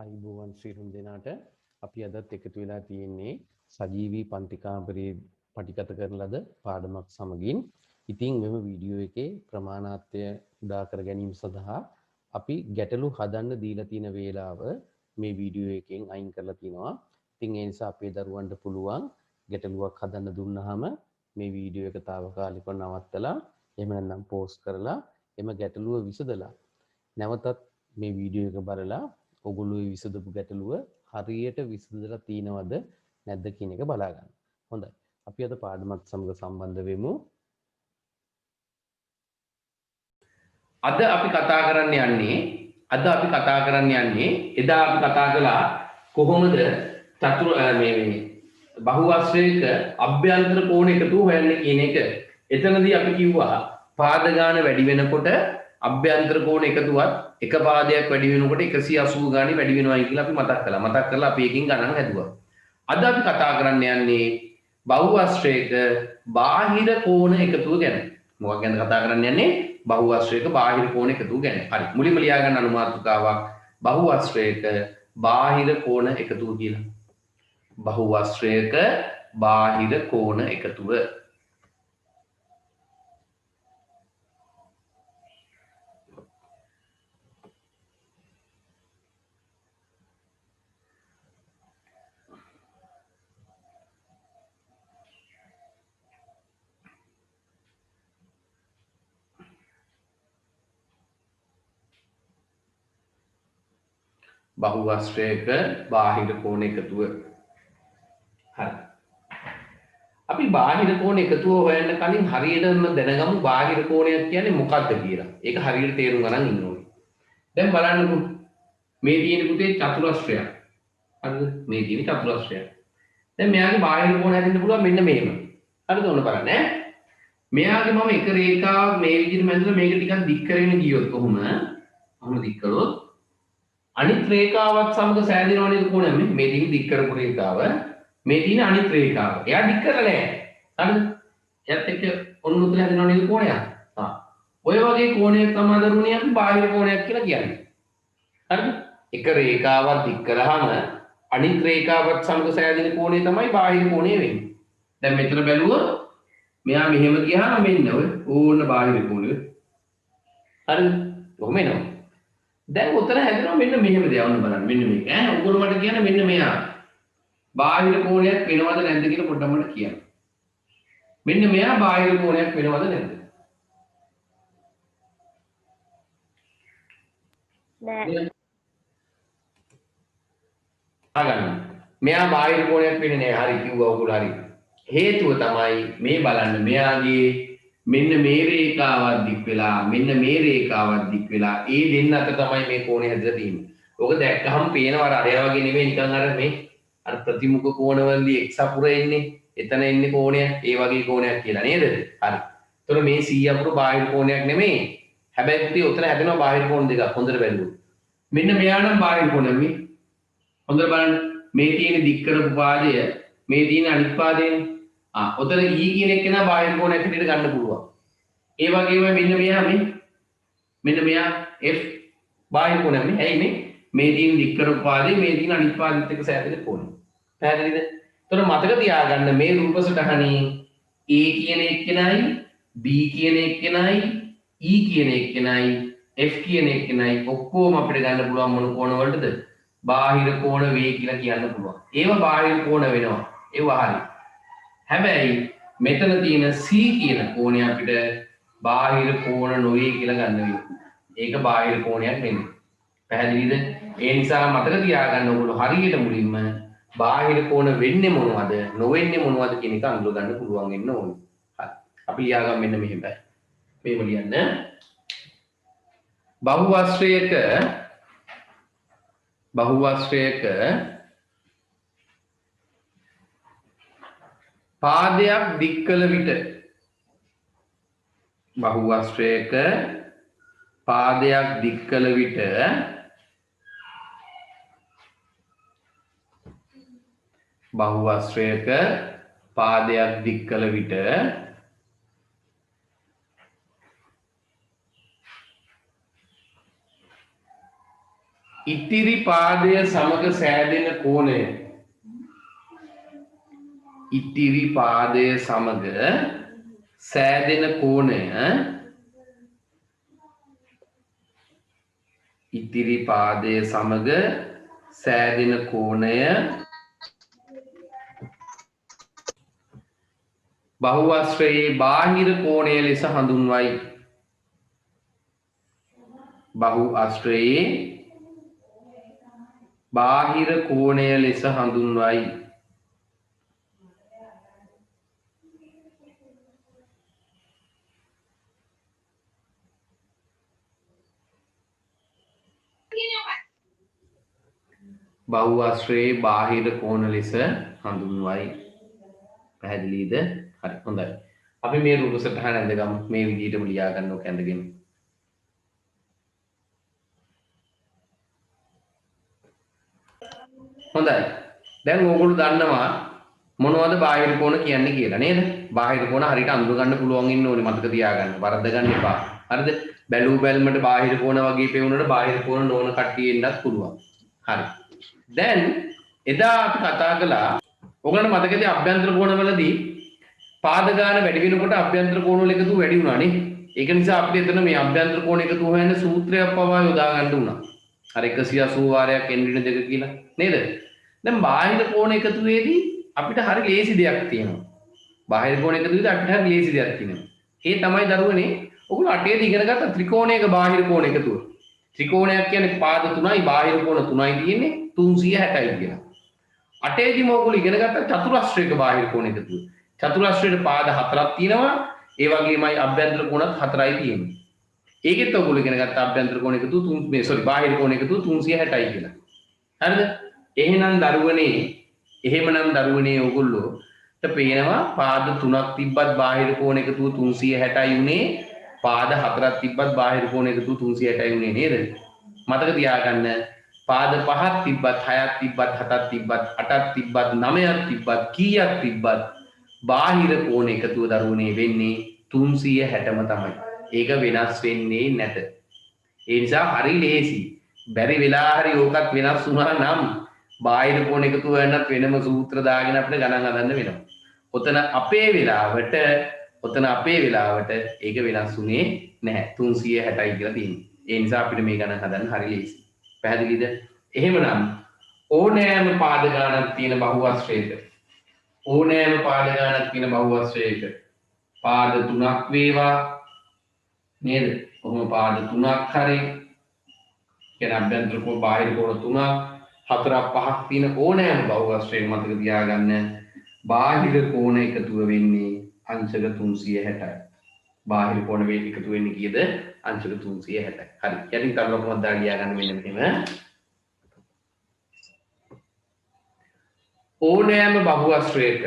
අයිබෝවන් සිරුම් දෙනාට අපි අදත් එකතු වෙලා තියෙන්නේ සජීවී පන්ති කාමරයේ පටිගත කරන ලද පාඩමක් සමගින්. ඉතින් මෙම වීඩියෝ එකේ ප්‍රමාණාත්මය උදා කර ගැනීම සඳහා අපි ගැටලු හදන්න දීලා තියෙන වේලාව මේ වීඩියෝ එකෙන් අයින් කරලා තිනවා. ඉතින් ඒ නිසා අපේ දරුවන්ට පුළුවන් ගැටලුවක් හදන්න දුන්නාම මේ වීඩියෝ එක తాවකාලිකව නවත්තලා එහෙම නැත්නම් පෝස්ට් කරලා එම ගැටලුව විසඳලා නැවතත් මේ වීඩියෝ එක බලලා ඔගොල්ලෝ විසඳපු ගැටලුව හරියට විසඳලා තියෙනවද නැද්ද කියන එක බලා ගන්න. හොඳයි. අපි අද පාඩමත් සමග සම්බන්ධ වෙමු. අද අපි කතා කරන්න යන්නේ එදා අපි කතා කළා කොහොමද මේ බහුවස්ත්‍රයක අභ්‍යන්තර කෝණ එකතු හොයන්නේ කියන එක. එතනදී අපි කිව්වා පාද ගාන වැඩි වෙනකොට අභ්‍යන්තර කෝණ එකතුවත් එක පාදයක් වැඩි වෙනකොට 180 ගාණි වැඩි වෙනවායි කියලා අපි මතක් කළා. මතක් කරලා අපි එකකින් ගණන් හැදුවා. අද අපි කතා කරන්න යන්නේ බහුවස්ත්‍රයක බාහිර කෝණ එකතුව ගැන. මොකක් ගැනද කතා කරන්න යන්නේ? බහුවස්ත්‍රයක බාහිර කෝණ එකතුව ගැන. හරි. මුලින්ම ලියා ගන්න අනුමාතෘකාවක් බහුවස්ත්‍රයක බාහිර කෝණ එකතුව කියලා. බහුවස්ත්‍රයක බාහිර කෝණ එකතුව. බහුවස්ත්‍රයක බාහිර කෝණ එකතුව. හරි. අපි බාහිර කෝණ එකතුව හොයන්න කලින් හරියටම දැනගමු බාහිර කෝණයක් කියන්නේ මොකක්ද කියලා. ඒක හරියට තේරුම් ගන්න ඉන්න ඕනේ. දැන් බලන්නකෝ. මේ තියෙන පුතේ චතුරස්‍රයක්. හරිද? මේ තියෙන චතුරස්‍රයක්. දැන් මෙයාගේ බාහිර කෝණ හැදෙන්න පුළුවන් මෙන්න මෙහෙම. හරිද? ඔන්න බලන්න ඈ. මෙයාගේ මම එක රේඛාවක් මේ විදිහට මැදලා මේක ටිකක් දික් කරගෙන ගියොත් කොහොම දික් කළොත් අනිත් රේඛාවත් සමග සෑදෙනව නේද කොහොමද මේ දිග දික් කරපු රේඛාව මේ තියෙන අනිත් රේඛාව. එයා දික් කරලා නැහැ. හරිද? එයාත් එක්ක ඔන්නුත් හැදෙනව නේද කෝණයක්. ඔය වගේ කෝණයක් තමයි දරුණිය අපි බාහිර කෝණයක් කියලා කියන්නේ. හරිද? එක රේඛාවක් දික් කරාම අනිත් රේඛාවත් සමග සෑදෙන කෝණය තමයි බාහිර කෝණය වෙන්නේ. දැන් මෙතන බැලුවොත් මෙයා මෙහෙම ගියාම මෙන්න ඔය ඕන බාහිර කෝණය. හරිද? කොහොම එනවා? දැන් උතර හැදෙනවා මෙන්න මෙහෙම දෙයක් බලන්න මෙන්න මේක ඈ උගල මට කියන්න මෙන්න මෙයා බාහිර කෝණයක් වෙනවද නැද්ද කියලා පොඩ්ඩක් මට කියන්න මෙන්න මෙයා බාහිර කෝණයක් වෙනවද නැද්ද නෑ ආගන්න මෙයා බාහිර කෝණයක් වෙන්නේ නෑ හරි කිව්වා උගල හරි හේතුව තමයි මේ බලන්න මෙයාගේ මෙන්න මේ රේඛාවක් දික් වෙලා මෙන්න මේ රේඛාවක් දික් වෙලා ඒ දෙන්න අතර තමයි මේ කෝණය හැදලා තියෙන්නේ. ඕක දැක්කහම පේනවා අර වගේ නෙමෙයි නිකන් අර මේ අර ප්‍රතිමුඛ කෝණවලදී x අකුර එන්නේ. එතන එන්නේ කෝණය ඒ වගේ කෝණයක් කියලා නේද? හරි. ඒතර මේ c අකුර බාහිර කෝණයක් නෙමෙයි. හැබැයි පුතේ උතන හැදෙනවා බාහිර කෝණ දෙකක්. හොඳට බලන්න. මෙන්න මෙයා නම් බාහිර කෝණයක් මේ. හොඳට බලන්න. මේ තියෙන දික් කරපු පාදය මේ තියෙන අනිත් පාදයනේ. ඔතන E කියන එක නා බාහිර කෝණයක් හැටියට ගන්න පුළුවන්. ඒ වගේම මෙන්න මෙයා F බාහිර කෝණයක් නේ. ඇයි මේ තියෙන දික් කරපු පාදේ මේ තියෙන අනිත් පාදෙත් එක්ක සෑදෙන කෝණය. පැහැදිලිද? එතකොට මතක තියාගන්න මේ රූප සටහනේ A කියන එක්කෙනයි B කියන එක්කෙනයි E කියන එක්කෙනයි F කියන එක්කෙනයි ඔක්කොම අපිට ගන්න පුළුවන් මොන කෝණ වලටද? බාහිර කෝණ වේ කියලා කියන්න පුළුවන්. ඒව බාහිර කෝණ වෙනවා. ඒව හරියි. හැබැයි මෙතන තියෙන C කියන කෝණය අපිට බාහිර කෝණ නොවේ කියලා ගන්න වෙනවා. ඒක බාහිර කෝණයක් නෙමෙයි. පැහැදිලිද? ඒ නිසා මතක තියාගන්න ඕගොල්ලෝ හරියට මුලින්ම බාහිර කෝණ වෙන්නේ මොනවද නොවෙන්නේ මොනවද කියන එක අඳුර ගන්න පුළුවන් වෙන්න ඕනේ. හරි. අපි ලියාගමු මෙන්න මෙහෙම. මේව ලියන්න. බහුවස්ත්‍රයක පාදයක් දික් කළ විට බහුවස්ත්‍රයක පාදයක් දික් කළ විට බහුවස්ත්‍රයක පාදයක් දික් කළ විට ඉතිරි පාදය සමග සෑදෙන කෝණය. ඉතිරි පාදය සමග සෑදෙන කෝණය. ඉතිරි පාදය සමග සෑදෙන කෝණය බහුවස්ත්‍රයේ බාහිර කෝණය ලෙස හඳුන්වයි. බහුවස්ත්‍රයේ බාහිර කෝණය ලෙස හඳුන්වයි. බහුවස්ත්‍රයේ බාහිර කෝණ ලෙස හඳුන්වයි. පැහැදිලිද? හරි හොඳයි. අපි මේ රූප සටහන ඇඳගමු. මේ විදිහටම ලියා ගන්න ඕක ඇඳගෙන. හොඳයි. දැන් ඕගොල්ලෝ දන්නවා මොනවද බාහිර කෝණ කියන්නේ කියලා නේද? බාහිර කෝණ හරියට අඳුර ගන්න පුළුවන් ඉන්න ඕනේ මතක තියාගන්න. වරද්ද ගන්න එපා. හරිද? බැලූ බැලමට බාහිර කෝණ වගේ පෙවුනට බාහිර කෝණ නොවන කට්ටිය එන්නත් පුළුවන්. හරි. දැන් එදා අපි කතා කළා ඔයගලන්ට මතකද අභ්‍යන්තර කෝණවලදී පාද ගාන වැඩි වෙනකොට අභ්‍යන්තර කෝණ වල එකතු වැඩි වුණා නේ. ඒක නිසා අපිට එතන මේ අභ්‍යන්තර කෝණ එකතු හොයන්න සූත්‍රයක් පවා යොදා ගන්න උනා. අර 180 වාරයක් n ඍණ 2 කියලා නේද? දැන් බාහිර කෝණ එකතුවේදී අපිට හරි ලේසි දෙයක් තියෙනවා. බාහිර කෝණ එකතුවේදී අපිට හරි ලේසි දෙයක් තියෙනවා. ඒ තමයි දරුවනේ ඔයගොල්ලෝ අටේදී ඉගෙන ගත්ත ත්‍රිකෝණයක බාහිර කෝණ එකතුව. ත්‍රිකෝණයක් කියන්නේ පාද 3යි බාහිර කෝණ 3යි තියෙන්නේ 360යි කියලා. අටේදී මොකද ඉගෙන ගත්ත චතුරස්‍රයක බාහිර කෝණ එකතුව. චතුරස්‍රයේ පාද 4ක් තියෙනවා. ඒ වගේමයි අභ්‍යන්තර කෝණත් 4යි තියෙන්නේ. ඒකෙත් ඔයගොල්ලෝ ඉගෙන ගත්ත අභ්‍යන්තර කෝණ එකතුව බාහිර කෝණ එකතුව 360යි කියලා. හරිද? එහෙනම් දරුවනේ ඔයගොල්ලෝට පේනවා පාද 3ක් තිබ්බත් බාහිර කෝණ එකතුව 360යි උනේ. පාද 4ක් තිබ්බත් බාහිර කෝණ එකතුව 360යි උනේ නේද? මතක තියාගන්න පාද 5ක් තිබ්බත් 6ක් තිබ්බත් 7ක් තිබ්බත් 8ක් තිබ්බත් 9ක් තිබ්බත් කීයක් තිබ්බත් බාහිර කෝණ එකතුව දරුවනේ වෙන්නේ 360ම තමයි. ඒක වෙනස් වෙන්නේ නැත. ඒ නිසා හරි ලේසි. බැරි වෙලා හරි ඕකත් වෙනස් වුණා නම් බාහිර කෝණ එකතුව වෙනත් වෙනම සූත්‍ර දාගෙන අපිට ගණන් හදන්න වෙනවා. ඔතන අපේ වෙලාවට ඒක වෙනස් වුණේ නැහැ. 360යි කියලා තියෙන්නේ. ඒ නිසා අපිට මේ ගණන් හදන්න හරි ලේසි. පැහැදිලිද? එහෙමනම් ඕනෑම පාද ගානක් තියෙන බහුවස්ත්‍රයක පාද 3ක් වේවා නේද? කොහොම පාද 3ක් හරි කියන අභ්‍යන්තර කෝණ බාහිර කෝණ 3ක් 4ක් 5ක් තියෙන ඕනෑම බහුවස්ත්‍රයක මතක තියාගන්න බාහිර කෝණ එකතුව වෙන්නේ අංශක 360යි. බාහිර කෝණ වේග එකතු වෙන්නේ කීයද? අංශක 360යි. හරි. යටින් තව ලොකුමක් දාලා ලියා ගන්න මෙන්න මෙහෙම. ඕනෑම බහුවස්ත්‍රයක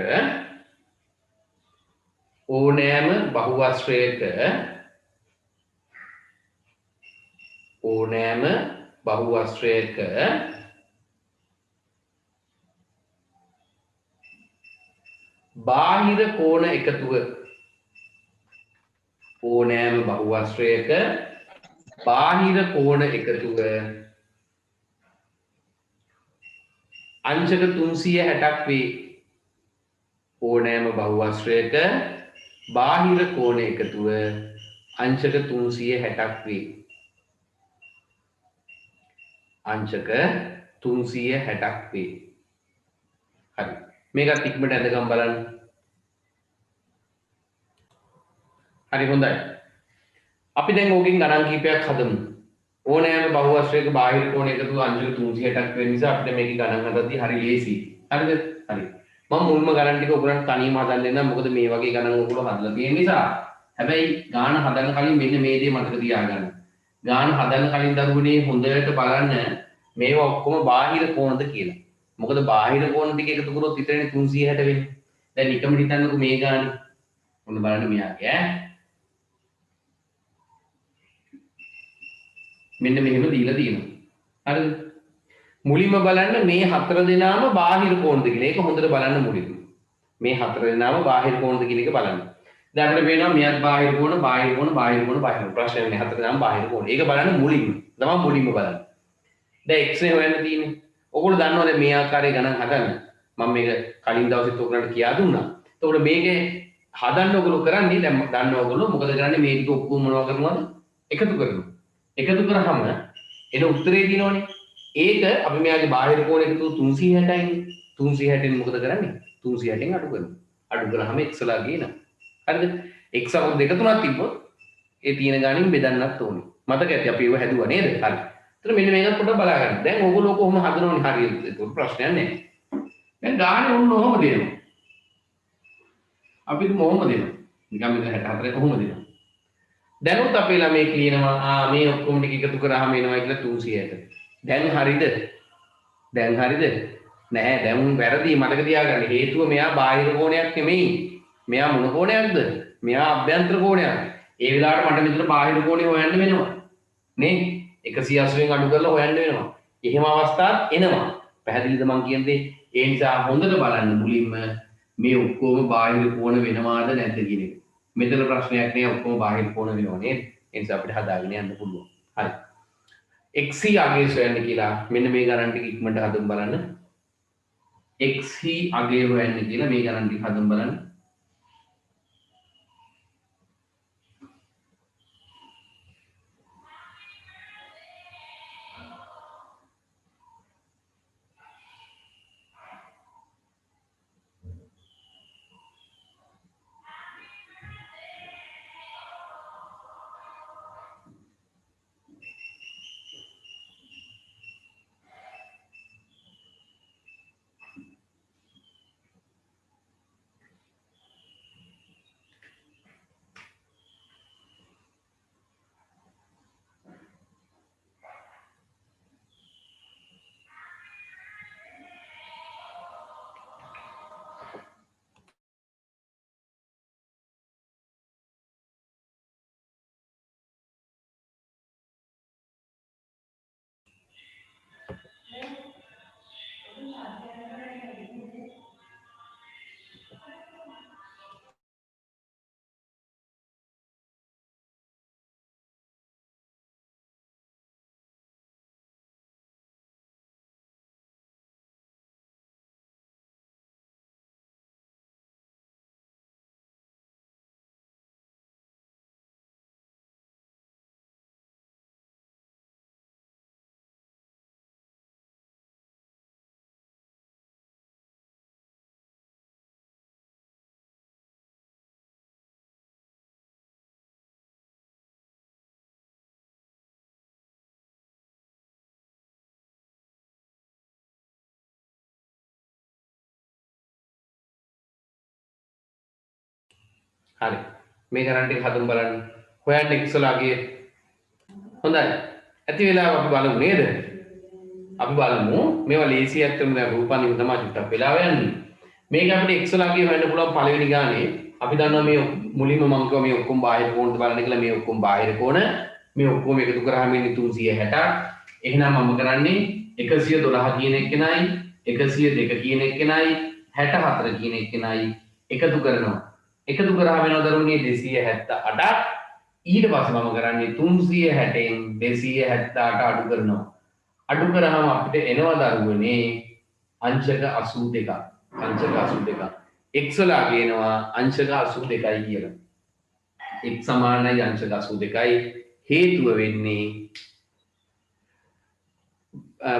බාහිර කෝණ එකතුව අංශක 360ක් වේ. ඕනෑම බහුවස්ත්‍රයක බාහිර කෝණ එකතුව අංශක 360ක් වේ. අංශක 360ක් වේ. හරි. මේකත් ඉක්මනට ඇඳගම් බලන්න. හරි හොඳයි. අපි දැන් ඕකෙන් ගණන් කීපයක් හදමු. ඕනෑම බහුවස්ත්‍රයක බාහිර කෝණ එකතුව අංශක 360ක් වෙන නිසා අපිට මේකේ ගණන් හදද්දී හරි ලේසියි. හරිද? හරි. මම මුල්ම ගණන් ටික ඔයගොල්ලන්ට තනියම හදන්න දෙන්නම්. මොකද මේ වගේ ගණන් ඔයගොල්ලෝ හදලා තියෙන නිසා. හැබැයි ගාන හදන්න කලින් මෙන්න මේ දේ මතක තියාගන්න. ගාන හදන්න කලින් දරුවනේ හොඳට බලන්න මේවා ඔක්කොම බාහිර කෝණද කියලා. මොකද බාහිර කෝණ ටික එකතු කරොත් විතරනේ 360 වෙන්නේ. දැන් නිකම්ම හිතන්නකෝ මේ ගාන. ඔන්න බලන්න මෙයාගේ ඈ. මෙන්න මෙහෙම දීලා තියෙනවා. හරිද? මුලින්ම බලන්න මේ හතර දෙනාම බාහිර කෝණද කියලා. ඒක හොඳට බලන්න මුලින්ම. මේ හතර දෙනාම බාහිර කෝණද කියන එක බලන්න. දැන් අපිට පේනවා මෙයත් බාහිර කෝණ. ප්‍රශ්නේ නැහැ. හතර දෙනාම බාහිර කෝණ. ඒක බලන්න මුලින්ම. තමයි මුලින්ම බලන්න. දැන් x නේ හොයන්න තියෙන්නේ. ඔයගොල්ලෝ දන්නවද මේ ආකාරයේ ගණන් හදන්න? මම මේක කලින් දවසෙත් ඔයගොල්ලන්ට කියා දුන්නා. එතකොට මේකේ හදන්න ඔයගොල්ලෝ කරන්නේ දැන් දන්න ඔයගොල්ලෝ මොකද කරන්නේ මේ ටික ඔක්කොම මොනවා කරනවද? එකතු කරනවා. එකතු කරාම එන උත්තරේ දිනවනේ. ඒක අපි මෙයාගේ බාහිර කෝණ එකතු 360යි. 360න් මොකද කරන්නේ? 360න් අඩු කරනවා. අඩු කරාම x ලා ගේනවා. හරිද? x අවුරුදු දෙක තුනක් තිබ්බොත් ඒ තියෙන ගානින් බෙදන්නත් ඕනේ. මතක ඇති අපි ඒව හැදුවා නේද? හරි. එතන මෙන්න මේකත් පොඩ්ඩක් බලා ගන්න. දැන් ඕගොල්ලෝ කොහොම හදනවනේ හරියට. ඒක ප්‍රශ්නයක් නෑ. දැන් ගානේ ඔන්න ඔහොම දෙනවා. අපි කොහොම දෙනවා? නිකන් මෙතන 64 කොහොම දෙනවා? දැනුත් අපේ ළමයි කියනවා මේ ඔක්කොම ටික එකතු කරාම එනවා කියලා 360. දැන් හරිද? දැන් හරිද? නැහැ දැන් වැරදි මතක තියාගන්න. හේතුව මෙයා බාහිර කෝණයක් නෙමෙයි. මෙයා මොන කෝණයක්ද? මෙයා අභ්‍යන්තර කෝණයක්. ඒ වෙලාවට මට මෙතන බාහිර කෝණේ හොයන්න වෙනවා. නේ? 180න් අඩු කරලා හොයන්න වෙනවා. එහෙම අවස්ථාවක් එනවා. පැහැදිලිද මං කියන්නේ? ඒ නිසා හොඳට බලන්න මුලින්ම මේ ඔක්කොම බාහිර කෝණ වෙනවාද නැද්ද කියන එක. මෙතන ප්‍රශ්නයක් නෑ ඔක්කොම බාහිර කෝණ වෙනව නේද? ඒ නිසා අපිට හදාගෙන යන්න පුළුවන්. හරි. xc අගය සොයන්න කියලා මෙන්න මේ ගණන් ටික ඉක්මනට හදමු බලන්න. xc අගය හොයන්න කියලා මේ ගණන් ටික හදමු බලන්න. හරි. මේ ගණන් ටික හදමු බලන්න. හොයන්න ඉක්සලාගේ හොඳයි. ඇති වෙලාව අපි බලමු නේද? අපි බලමු මේවා ලේසි ඇත්තම දැන් රූපණින් තමයි චුට්ටක් වෙලාව යන්නේ. මේක අපිට ඉක්සලාගේ හොයන්න පුළුවන් පළවෙනි ගානේ. අපි දන්නවා මේ මුලින්ම මම කිව්වා මේ ඔක්කොම බාහිර කෝණද බලන්න කියලා. මේ ඔක්කොම බාහිර කෝණ. මේ ඔක්කොම එකතු කරාම ඉන්නේ 360. එහෙනම් මම කරන්නේ 112 කියන එකනයි 102 කියන එකනයි 64 කියන එකනයි එකතු කරනවා. එකතු කරාම වෙනවා දරුවනේ 278ක්. ඊට පස්සේ මම කරන්නේ 360න් 278 අඩු කරනවා. අඩු කරාම අපිට එනවා දරුවනේ අංශක 82ක්. අංශක 82ක්. x ලා කියනවා අංශක 82යි කියලා. x සමානයි අංශක 82යි. හේතුව වෙන්නේ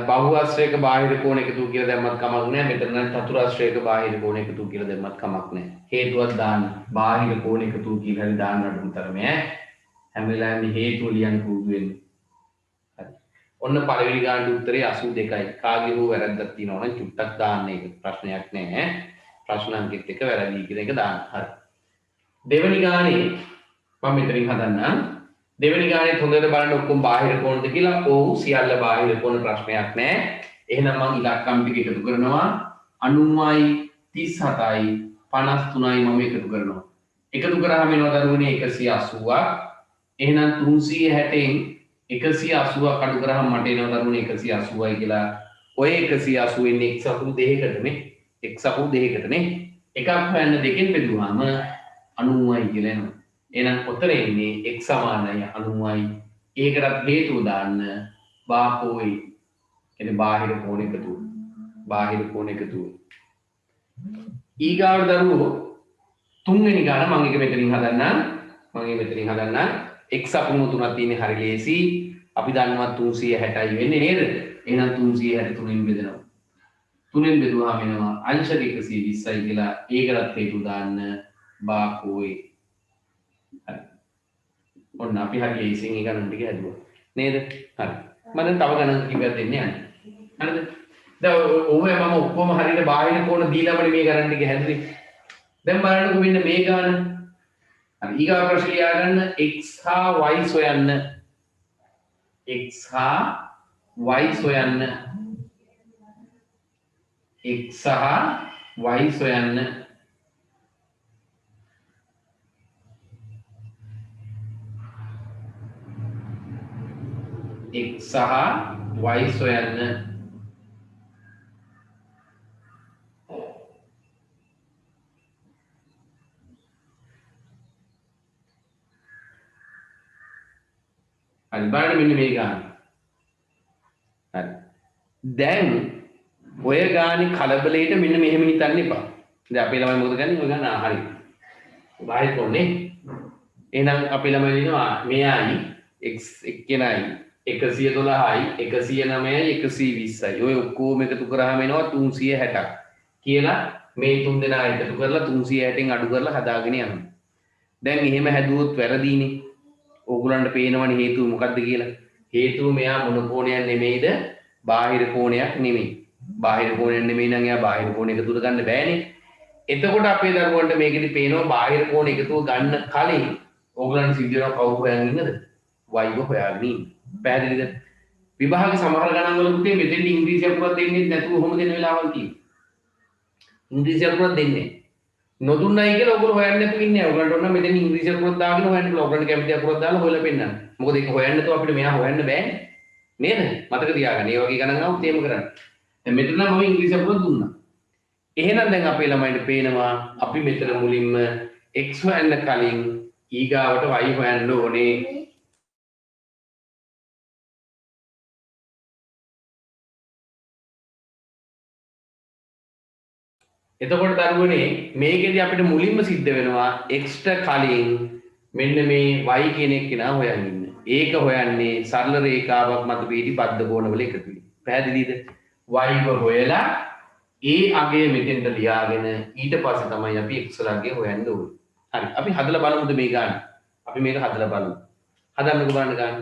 බහුආශ්‍රයක බාහිර කෝණ එකතු කියලා දැම්මත් කමක් නැහැ. මෙතන නම් චතුරාශ්‍රයක බාහිර කෝණ එකතු කියලා දැම්මත් කමක් නැහැ. හේතුවක් දාන්න. බාහිර කෝණ එකතු කියලා හරි දාන්න අඩුතරම ඈ. හැම වෙලාවෙම හේතුව ලියන්න පුරුදු වෙන්න. හරි. ඔන්න පළවෙනි ගානට උත්තරේ 82යි. කාගේ හෝ වැරද්දක් තියෙනවා නම් චුට්ටක් දාන්න ඒක. ප්‍රශ්නයක් නැහැ. ප්‍රශ්න අංකෙත් එක වැරදි කියන එක දාන්න. හරි. දෙවෙනි ගානේ මම මෙතනින් හදන්නම්. දෙවෙනි ගානේ හොඳට බලන්න ඔක්කොම බාහිර කෝණද කියලා. ඔව් සියල්ල බාහිර කෝණ ප්‍රශ්නයක් නැහැ. එහෙනම් මම ඉලක්කම් ටික එකතු කරනවා 90යි 37යි 53යි මම එකතු කරනවා. එකතු කරාම වෙනවා දරුවනේ 180ක්. එහෙනම් 360න් 180ක් අඩු කරාම මට එනවා දරුවනේ 180යි කියලා. ඔය 180 ඉන්නේ x අකුරු දෙකකටනේ. x අකුරු දෙකකටනේ. එකක් හොයන්න දෙකෙන් බෙදුවාම 90යි කියලා එනවා. එහෙනම් උත්තර එන්නේ x සමානයි 90යි. ඒකටත් හේතුව දාන්න බාපෝයි කියන්නේ බාහිර කෝණ එකතුව. බාහිර කෝණ එකතුව. ඊගාවට දරුවෝ තුන්වෙනි ගාන මම එක මෙතනින් හදන්නම්. x අකුණු තුනක් තියෙන්නේ හරි ලේසි. අපි දන්නවා 360යි වෙන්නේ නේද? එහෙනම් 363න් බෙදෙනවා. 3න් බෙදුවාම එනවා අංශක 120යි කියලා. ඒකටත් හේතු දාන්න බාකෝයි. හරි. ඔන්න අපි හරි ලේසියෙන් ඒ ගණන් ටික හදුවා. නේද? හරි. මම දැන් තව ගණන් කිව්වක් දෙන්න යන්නේ. හරිද? දැන් ඔය මම ඔක්කොම හරියට බාහිර කෝණ දීලාමනේ මේ ගණන් ටික හැදුවේ. දැන් බලන්නකෝ මෙන්න මේ ගාන. හරි ඊගා ප්‍රශ්නේ ලියා ගන්න x හා y සොයන්න. x හා y සොයන්න. x හා y සොයන්න. x සහ y සොයන්න. හරි බලන්න මෙන්න මේ ගාන. හරි. දැන් ඔය ගානේ කලබලයට මෙන්න මෙහෙම හිතන්න එපා. දැන් අපේ ළමයි මොකද ගන්නේ? ඔය ගාන හරි. බාහිර කොන්නේ. එහෙනම් අපේ ළමයි දිනවා මෙයයි x එක්කෙනයි 112යි 109යි 120යි. ඔය ඔක්කොම එකතු කරාම එනවා 360ක්. කියලා මේ තුන් දෙනා එකතු කරලා 360න් අඩු කරලා හදාගෙන යනවා. දැන් එහෙම හැදුවොත් වැරදීනේ. ඕගොල්ලන්ට පේනවනේ හේතුව මොකක්ද කියලා. හේතුව මෙයා මොන කෝණයක් නෙමෙයිද? බාහිර කෝණයක් නෙමෙයි. බාහිර කෝණයක් නෙමෙයි නම් එයා බාහිර කෝණ එකතුව ගන්න බෑනේ. එතකොට අපේ දරුවන්ට මේකෙදි පේනවා බාහිර කෝණ එකතුව ගන්න කලින් ඕගොල්ලන්ට සිද්ධ වෙනවා කවුරු හොයන් ඉන්නද? y හොයාගෙන ඉන්න. පැහැදිලිද? විභාග සමහර ගණන් වල පුතේ මෙතෙන් ඉංග්‍රීසි අකුරක් දෙන්නේ නැතුව කොහොම දෙන වෙලාවල් තියෙනවා. ඉංග්‍රීසි අකුරක් දෙන්නේ නොදුන්නයි කියලා ඔයගොල්ලෝ හොයන්න නැතුව ඉන්නේ. ඔයගොල්ලන්ට ඕන මෙතන ඉංග්‍රීසි අකුරක් දාගෙන හොයන්න පුළුවන්. ඔයගොල්ලන්ට කැමති අකුරක් දාලා හොයලා පෙන්නන්න. මොකද ඒක හොයන්න නැතුව අපිට මෙයා හොයන්න බෑනේ. නේද? මතක තියාගන්න. මේ වගේ ගණන් ආවොත් එහෙම කරන්න. දැන් මෙතන මම ඉංග්‍රීසි අකුරක් දුන්නා. එහෙනම් දැන් අපේ ළමයින්ට පේනවා අපි මෙතන මුලින්ම x හොයන්න කලින් ඊගාවට y හොයන්න ඕනේ. එතකොට දරුවනේ මේකෙදි අපිට මුලින්ම සිද්ධ වෙනවා x ට කලින් මෙන්න මේ y කියන එක කෙනා හොයන්න ඉන්න. ඒක හොයන්නේ සරල රේඛාවක් මත පිහිටි බද්ධ කෝණවල එකතුවයි. පැහැදිලිද? y හොයලා ඒ අගය මෙතෙන්ට ලියාගෙන ඊට පස්සේ තමයි අපි x අගය හොයන්න ඕනේ. හරි. අපි හදලා බලමුද මේ ගාන? අපි මේක හදලා බලමු. හදන්නකෝ බලන්න ගාන.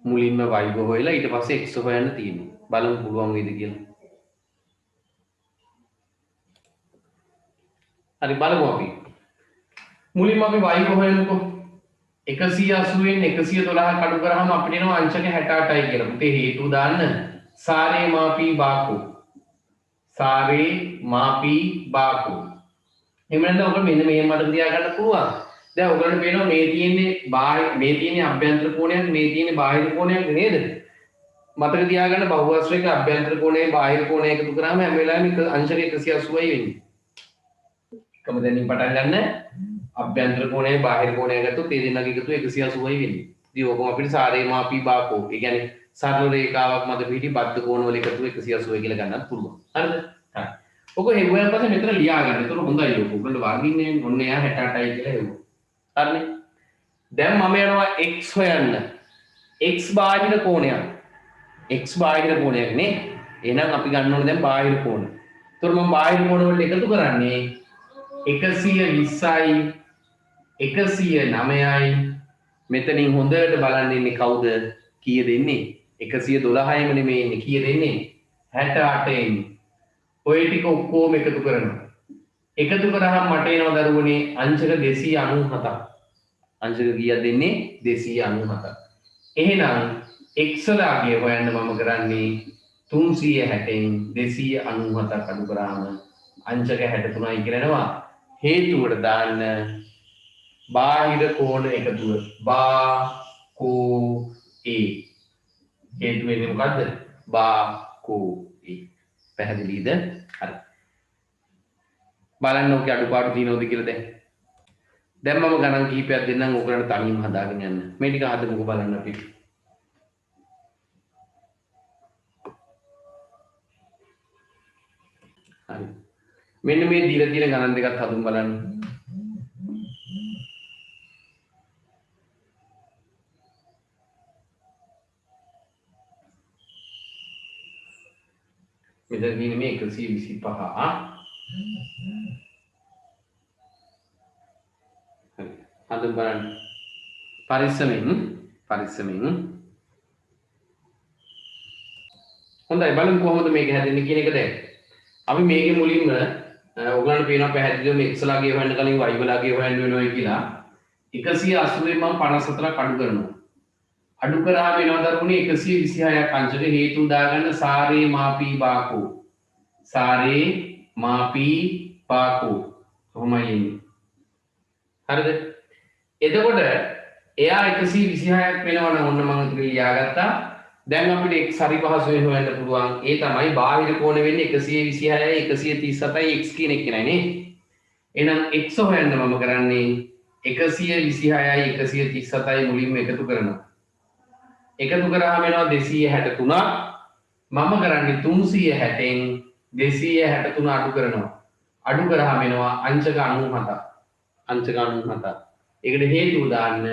මුලින්ම y හොයලා ඊට පස්සේ x හොයන්න තියෙනවා. බලමු පුළුවන් වේද කියලා. හරි බලමු අපි. මුලින්ම අපි y හොයන්නකෝ. 180න් 112 කඩු කරාම අපිට එනවා අංශක 68යි කියලා. පුතේ හේතු දාන්න. සාරේ මාපී බාකෝ. සාරේ මාපී බාකෝ. එහෙම නැත්නම් ඔක මෙන්න මේ මතක තියාගන්න පුළුවන්. දැන් ඔයගොල්ලන්ට පේනවා මේ තියෙන්නේ අභ්‍යන්තර කෝණයක් මේ තියෙන්නේ බාහිර කෝණයක් නේද? මතක තියාගන්න බහුවස්ත්‍රයක අභ්‍යන්තර කෝණයයි බාහිර කෝණය එකතු කරාම හැම වෙලාවෙම අංශක 180යි වෙන්නේ. එකම දැනින් පටන් ගන්න අභ්‍යන්තර කෝණයයි බාහිර කෝණය ගත්තොත් ඒ දෙන්නගේ එකතුව 180යි වෙන්නේ. ඉතින් ඕකම අපිට සාරේ මාපී බාකෝ. ඒ කියන්නේ සරල රේඛාවක් මත පිහිටි බද්ධ කෝණවල එකතුව 180 කියලා ගන්නත් පුළුවන්. හරිද? හරි. ඔක හෙව්වන් පස්සේ මෙතන ලියා ගන්න. ඒතර හොඳයි ඔක. ඔයගොල්ලෝ වර්ගින්නේ ඔන්න එයා 68යි කියලා හෙව්වා. හරිනේ. දැන් මම යනවා x හොයන්න. x බාහිර කෝණයක්. x බාහිර කෝණයක් නේ. එහෙනම් අපි ගන්න ඕනේ දැන් බාහිර කෝණ. ඒතර මම බාහිර කෝණ වලට එකතු කරන්නේ 120යි 109යි මෙතනින් හොඳට බලන්න ඉන්නේ කවුද? කීයද එන්නේ? 112යිම නෙමෙයි ඉන්නේ. කීයද එන්නේ? 68 එන්නේ. ඔය ටික ඔක්කොම එකතු කරනවා. එකතු කරාම මට එනවා දරුවනේ අංශක 297ක්. අංශක කීයක් දෙන්නේ? 297ක්. එහෙනම් x ලාගය හොයන්න මම කරන්නේ 360න් 297ක් අඩු කරාම අංශක 63යි කියලා එනවා. හේතුවට දාන්න බාහිර කෝණ එකතුව බාකෝ a. හේතු වෙන්නේ මොකද්ද? බාකෝ a. පැහැදිලිද? හරි. බලන්න ඔකේ අඩුපාඩු තියෙනවද කියලා දැන් මම ගණන් කිහිපයක් දෙන්නම් ඔයගලන්ට තනියම හදාගෙන යන්න. මේ ටික හදමුකෝ බලන්න අපි. හරි. මෙන්න මේ දීලා තියෙන ගණන් දෙකත් හදුම් බලන්න. මෙතන තියෙන මේ 125 හදම් බලන්න පරිස්සමෙන් හොඳයි බලමු කොහොමද මේක හැදෙන්නේ කියන එක දැන් අපි මේකේ මුලින්ම ඔයගලන්ට පේනවා පැහැදිලිව මේ x ලාගේ හොයන්න කලින් y ලාගේ හොයන්න වෙනවා කියලා 180 මම 54ක් අඩු කරනවා අඩු කරාම වෙනවා දරුවනේ 126ක් අංශක හේතු දාගන්න සාරේ මාපී පාකෝ කොහොමයි එන්නේ හරිද එතකොට එයා 126ක් වෙනවනම් ඔන්න මම ඉතින් ලියාගත්තා දැන් අපිට x හරි පහසුවෙන් හොයන්න පුළුවන් ඒ තමයි බාහිර කෝණ වෙන්නේ 126යි 137යි x කියන එක නේ එහෙනම් x හොයන්න මම කරන්නේ 126යි 137යි මුලින්ම එකතු කරනවා එකතු කරාම වෙනවා 263ක් මම කරන්නේ 360න් 263 අඩු කරනවා අඩු කරාම වෙනවා අංශක 97 ඒකට හේතුව දාන්න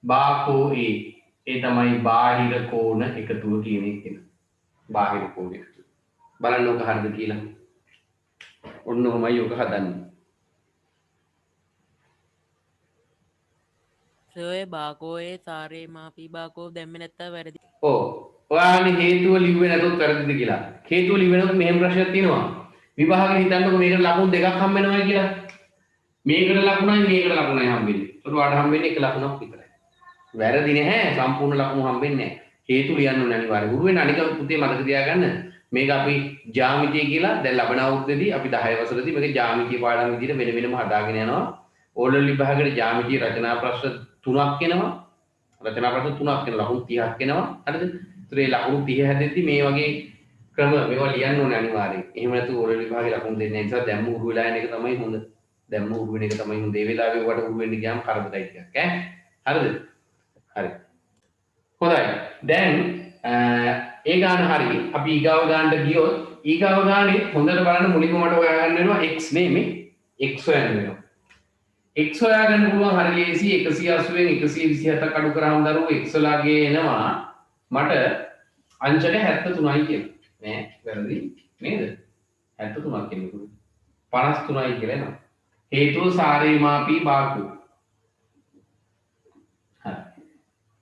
බාකෝ ඒ තමයි බාහිර කෝණ එකතුව කියන එක කියන බාහිර කෝණ එකතුව බලන්න ඔක හරිද කියලා ඔන්න ඔහමයි ඔක හදන්නේ සොය බාකෝයේ සාරේ මාපී බාකෝ දැම්මේ නැත්තම් වැරදි. ඔව් ඔයාලනේ හේතුව ලිව්වේ නැතොත් වැරදිද කියලා හේතුව ලිව්වේ නැතොත් මෙහෙම ප්‍රශ්නයක් තියෙනවා විභාගෙ හිතන්නකො මේකට ලකුණු දෙකක් හම්බ වෙනවා කියලා මේකට ලකුණයි මේකට ලකුණයි හම්බෙන්නේ ඒකට ඔයාලට හම්බෙන්නේ එක ලකුණක් විතරයි වැරදි නැහැ සම්පූර්ණ ලකුණු හම්බෙන්නේ නැහැ හේතු ලියන්න ඕනේ අනිවාර්යයෙන් උරු වෙන අනික පුතේ මතක තියාගන්න මේක අපි ජ්‍යාමිතිය කියලා දැන් ලබන අවුරුද්දේදී අපි 10 වසරේදී මේක ජ්‍යාමිතිය පාඩම් විදිහට වෙන වෙනම හදාගෙන යනවා ඕලෙවල් විභාගයේ ජ්‍යාමිතිය රචනා ප්‍රශ්න 3ක් එනවා රචනා ප්‍රශ්න 3ක් එනවා ලකුණු 30ක් එනවා හරිද ඒතර ඒ ලකුණු 30 හැදෙද්දී මේ වගේ ක්‍රම මේවා ලියන්න ඕනේ අනිවාර්යයෙන් එහෙම නැතු ඕලෙවල් විභාගයේ ලකුණු දෙන්නේ නැහැ නිසා දැම්ම උරු වෙලා යන එක තමයි හොඳ දැම්ම උරු වෙන එක තමයි හොඳ ඒ වෙලාවේ වට උරු වෙන්න ගියාම කරදරයි ටිකක් හරිද හරි හොඳයි දැන් ඒ ගාන හරි අපි ඊගාව ගානට ගියොත් ඊගාව ගානේ හොඳට බලන්න මුලින්ම මට හොයාගන්න වෙනවා x නෙමෙයි x හොයන්න වෙනවා x හොයාගන්න පුළුවන් හරි ලේසි 180න් 127ක් අඩු කරාම දරුවෝ x ලාගේ එනවා මට අංශක 73යි කියලා නෑ වැරදි නේද 73ක් කියන්නේ 53යි කියලා එනවා හේතුව සාරේ මාපී බාකු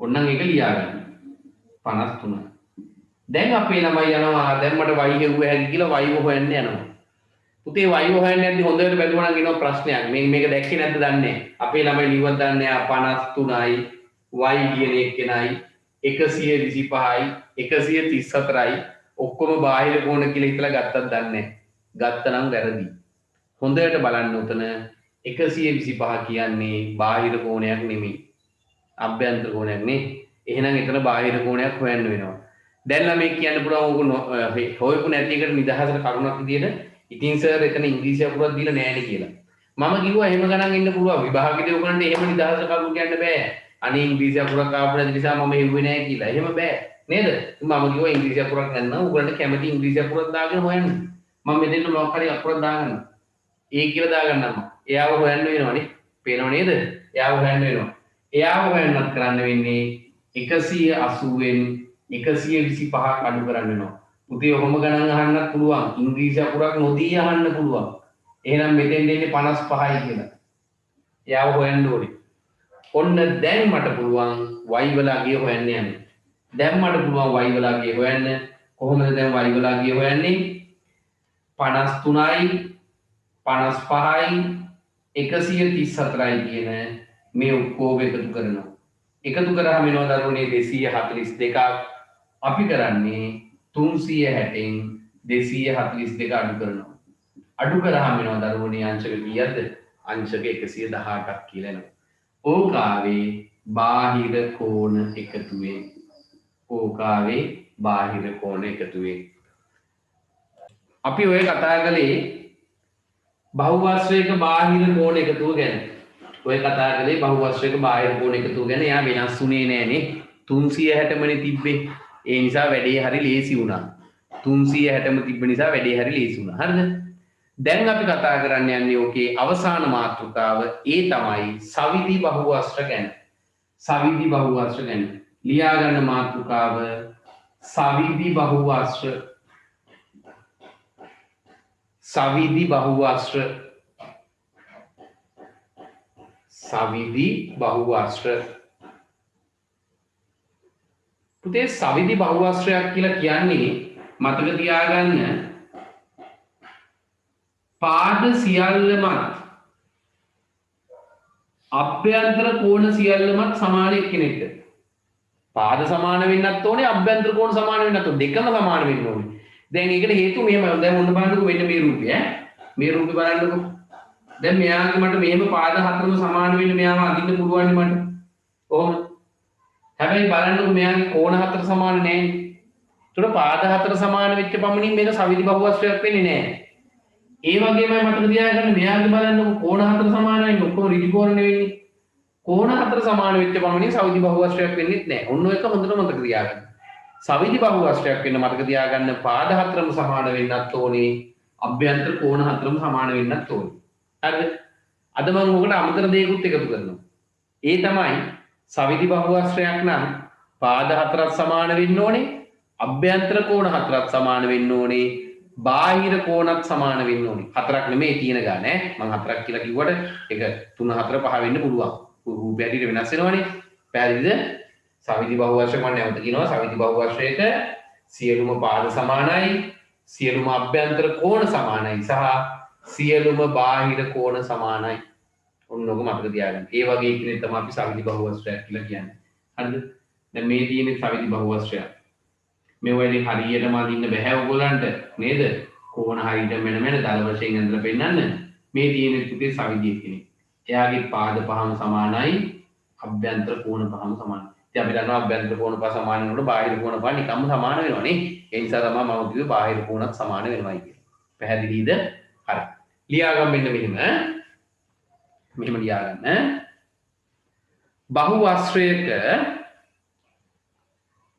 ඔන්නම් එක ලියා ගන්න 53 දැන් අපේ ළමයි යනවා දැන් මට y හෙව්ව හැකි කියලා y හොයන්න යනවා පුතේ y හොයන්න යද්දි හොඳට බැලුවා නම් එනවා ප්‍රශ්නයක් මේක දැක්කේ නැද්ද දන්නේ අපේ ළමයි ලිව්වත් දන්නේ 53යි y කියන එකේනයි 125යි 134යි ඔක්කොම බාහිර කෝණ කියලා හිතලා ගත්තත් දන්නේ ගත්තනම් වැරදි හොඳට බලන්න උතන 125 කියන්නේ බාහිර කෝණයක් නෙමෙයි අභ්‍යන්තර කෝණයක් නේ එහෙනම් එතන බාහිර කෝණයක් හොයන්න වෙනවා දැන් ළමයි කියන්න පුළුවන් ඕක හොයපු නැති එකට නිදහසට කරුණක් විදියට ඉතින් සර් එතන ඉංග්‍රීසි අකුරක් දීලා නෑනේ කියලා මම කිව්වා එහෙම ගණන් ඉන්න පුළුවන් විභාගෙදී ඔයගොල්ලන්ට එහෙම නිදහසට කරුණු කියන්න බෑ අනේ ඉංග්‍රීසි අකුරක් ආපු නැති නිසා මම හෙව්වේ නෑ කියලා එහෙම බෑ නේද මම කිව්වා ඉංග්‍රීසි අකුරක් නැත්නම් ඔයගොල්ලන්ට කැමති ඉංග්‍රීසි අකුරක් දාගෙන හොයන්න මම මෙතන මොකක් හරි අකුරක් දාගන්න ඒ කියලා දාගන්නම් එයාව හොයන්න වෙනවනේ පේනව නේද එයාව හොයන්න වෙනවා එයාව හොයන්නත් කරන්න වෙන්නේ 180න් 125ක් අඩු කරන්න වෙනවා. පුතේ ඔහොම ගණන් අහන්නත් පුළුවන්. ඉංග්‍රීසි අකුරක් නොදී අහන්න පුළුවන්. එහෙනම් මෙතෙන් දෙන්නේ 55යි කියලා. එයාව හොයන්න ඕනේ. ඔන්න දැන් මට පුළුවන් y වලගේ හොයන්න යන්න. දැන් මට පුළුවන් y වලගේ හොයන්න. කොහොමද දැන් y වලගේ හොයන්නේ? 53යි 55යි 134යි කියන මේ ඔක්කොම එකතු කරනවා. එකතු කරාම වෙනවා දරුවනේ 242ක් අපි කරන්නේ 360න් 242 අඩු කරනවා. අඩු කරාම වෙනවා දරුවනේ අංශක කීයද? අංශක 118ක් කියලා එනවා. ඕකාවේ බාහිර කෝණ එකතුවේ. ඕකාවේ බාහිර කෝණ එකතුවේ. අපි ඔය කතා කළේ බහුවස්ත්‍රයක බාහිර කෝණ එකතුව ගැන. ඔය කතා කරේ බහුවස්ත්‍රයක බාහිර කෝණ එකතුව ගැන. එයා වෙනස් වුණේ නෑනේ. 360මනේ තිබ්බේ. ඒ නිසා වැඩේ හරි ලේසි වුණා. 360ම තිබ්බ නිසා වැඩේ හරි ලේසි වුණා. හරිද? දැන් අපි කතා කරන්න යන්නේ ඕකේ අවසාන මාතෘකාව. ඒ තමයි සවිධි බහුවස්ත්‍ර ගැන. සවිධි බහුවස්ත්‍ර ගැන. ලියා ගන්න මාතෘකාව සවිධි බහුවස්ත්‍ර. සවිධි බහුවස්ත්‍ර. සවිධි බහුවස්ත්‍ර. පුතේ සවිධි බහුවස්ත්‍රයක් කියලා කියන්නේ මතක තියාගන්න පාද සියල්ලමත් අභ්‍යන්තර කෝණ සියල්ලමත් සමාන එක්කෙනෙක්ට. පාද සමාන වෙන්නත් ඕනේ අභ්‍යන්තර කෝණ සමාන වෙන්නත් ඕනේ. දෙකම සමාන වෙන්න ඕනේ. දැන් ඒකට හේතුව මෙහෙමයි. දැන් මොන බලන්නකෝ මෙන්න මේ රූපය ඈ. මේ රූපේ බලන්නකෝ. දැන් මෙයාගේ මට මෙහෙම පාද හතරම සමාන වෙන්න මෙයාව අදින්න පුළුවන් නේ මට. කොහොමද? හැබැයි බලන්නකෝ මෙයාගේ කෝණ හතර සමාන නැහැ. ඒතකොට පාද හතර සමාන වෙච්ච පමණින් මේක සවිධි බහුවස්ත්‍රයක් වෙන්නේ නැහැ. ඒ වගේමයි මතක තියාගන්න මෙයාගේ බලන්නකෝ කෝණ හතර සමානයි ඔක්කොම ඍජු කෝණ නෙවෙන්නේ. කෝණ හතර සමාන වෙච්ච පමණින් සවිධි බහුවස්ත්‍රයක් වෙන්නේ නැහැ. ඔන්න ඔය එක හොඳට මතක තියාගන්න. සවිධි බහුවස්ත්‍රයක් වෙන්න මතක තියාගන්න පාද හතරම සමාන වෙන්නත් ඕනේ. අභ්‍යන්තර කෝණ හතරම සමාන වෙන්නත් ඕනේ. හරිද? අද මම ඔකට අමතර දෙයක්ත් එකතු කරනවා. ඒ තමයි සවිධි බහුවස්ත්‍රයක් නම් පාද හතරක් සමාන වෙන්න ඕනේ. අභ්‍යන්තර කෝණ හතරක් සමාන වෙන්න ඕනේ. බාහිර කෝණත් සමාන වෙන්න ඕනේ. හතරක් නෙමෙයි තියෙන ගාන ඈ. මම හතරක් කියලා කිව්වට ඒක 3 4 5 වෙන්න පුළුවන්. රූපය ඇටියට වෙනස් වෙනවනේ. පැහැදිලිද? සවිධි බහුවස්ත්‍රයක් මම නැවත කියනවා. සවිධි බහුවස්ත්‍රයක සියලුම පාද සමානයි, සියලුම අභ්‍යන්තර කෝණ සමානයි සහ සියලුම බාහිර කෝණ සමානයි. ඔන්නෝක මතක තියාගන්න. ඒ වගේ කෙනෙක් තමයි අපි සවිධි බහුවස්ත්‍රයක් කියලා කියන්නේ. හරිද? දැන් මේ තියෙන්නේ සවිධි බහුවස්ත්‍රයක්. මේ වගේ හරියටම අදින්න බෑ ඔයගොල්ලන්ට නේද? කෝණ හරියට මෙන්න දල වශයෙන් ඇඳලා පෙන්නන්න. මේ තියෙන්නේ පුතේ සවිධිය කෙනෙක්. එයාගේ පාද පහම සමානයි, අභ්‍යන්තර කෝණ පහම සමානයි. ඉතින් අපි දන්නවා අභ්‍යන්තර කෝණ පහ සමාන වෙනකොට බාහිර කෝණ පහ නිකම්ම සමාන වෙනවා නේ. ඒ නිසා තමයි මම කිව්වේ බාහිර කෝණත් සමාන වෙනවායි කියලා. පැහැදිලිද? හරි. ලියා ගන්න මෙන්න මෙහෙම. මෙහෙම ලියා ගන්න.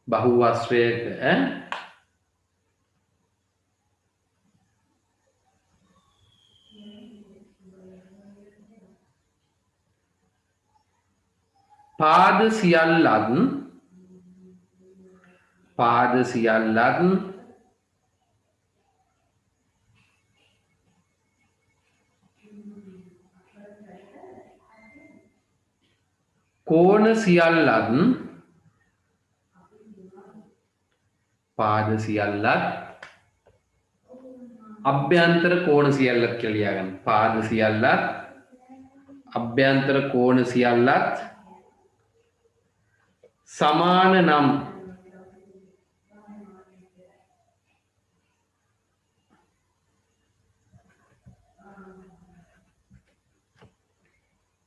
බහුවස්ත්‍රයක පාද සියල්ලත් කෝණ සියල්ලත් පාද සියල්ලත් අභ්‍යන්තර කෝණ සියල්ලත් කියලා ලියාගන්න. පාද සියල්ලත් අභ්‍යන්තර කෝණ සියල්ලත් සමාන නම්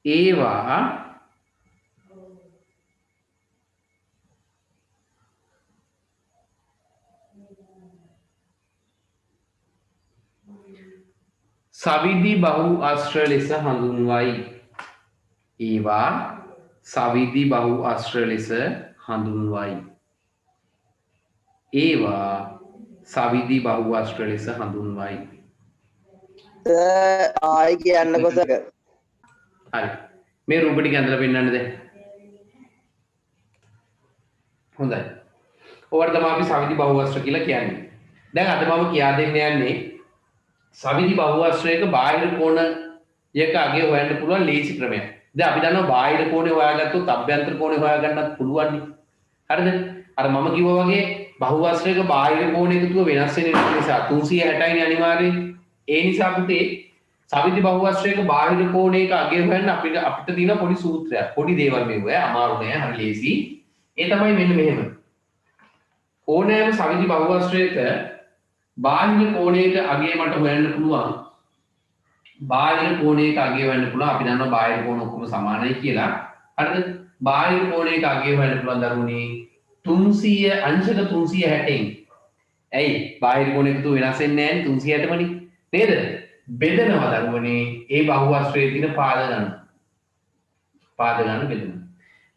ඒවා සවිධි බහුවස්ත්‍ර ලෙස හඳුන්වයි. ඒවා සවිධි බහුවස්ත්‍ර ලෙස හඳුන්වයි. ඒවා සවිධි බහුවස්ත්‍ර ලෙස හඳුන්වයි. ආයි කියන්නකො සර්. හරි. මේ රූප ටික ඇඳලා පෙන්නන්න දැන්. හොඳයි. ඔයාලට තමයි අපි සවිධි බහුවස්ත්‍ර කියලා කියන්නේ. දැන් අද මම කියා දෙන්න යන්නේ සවිධි බහුවස්ත්‍රයක බාහිර කෝණ එක අගය හොයන්න පුළුවන් ලේසි ක්‍රමයක්. දැන් අපි දන්නවා බාහිර කෝණේ හොයාගත්තොත් අභ්‍යන්තර කෝණේ හොයාගන්නත් පුළුවන් නේ. හරිද? අර මම කිව්වා වගේ බහුවස්ත්‍රයක බාහිර කෝණ එකතුව වෙනස් වෙන නිසා 360යි අනිවාර්යයෙන්. ඒ නිසා පුතේ සවිධි බහුවස්ත්‍රයක බාහිර කෝණයක අගය හොයන්න අපිට තියෙන පොඩි සූත්‍රයක්. පොඩි දේවල් මෙව්වා. අමාරු නෑ. හරි ලේසි. ඒ තමයි මෙන්න මෙහෙම. ඕනෑම සවිධි බහුවස්ත්‍රයක බාහිර කෝණයක අගය මට හොයන්න පුළුවන්. බාහිර කෝණයක අගය හොයන්න පුළුවන්. අපි දන්නවා බාහිර කෝණ ඔක්කොම සමානයි කියලා. හරිද? බාහිර කෝණයක අගය හොයන්න පුළුවන් දරුවනේ 300 අංශක 360න්. ඇයි? බාහිර කෝණයක තු වෙනස් වෙන්නේ නැහැ 360මනේ. නේද? බෙදනවා දරුවනේ ඒ බහුවස්ත්‍රයේ තියෙන පාද ගන්න බෙදෙනවා.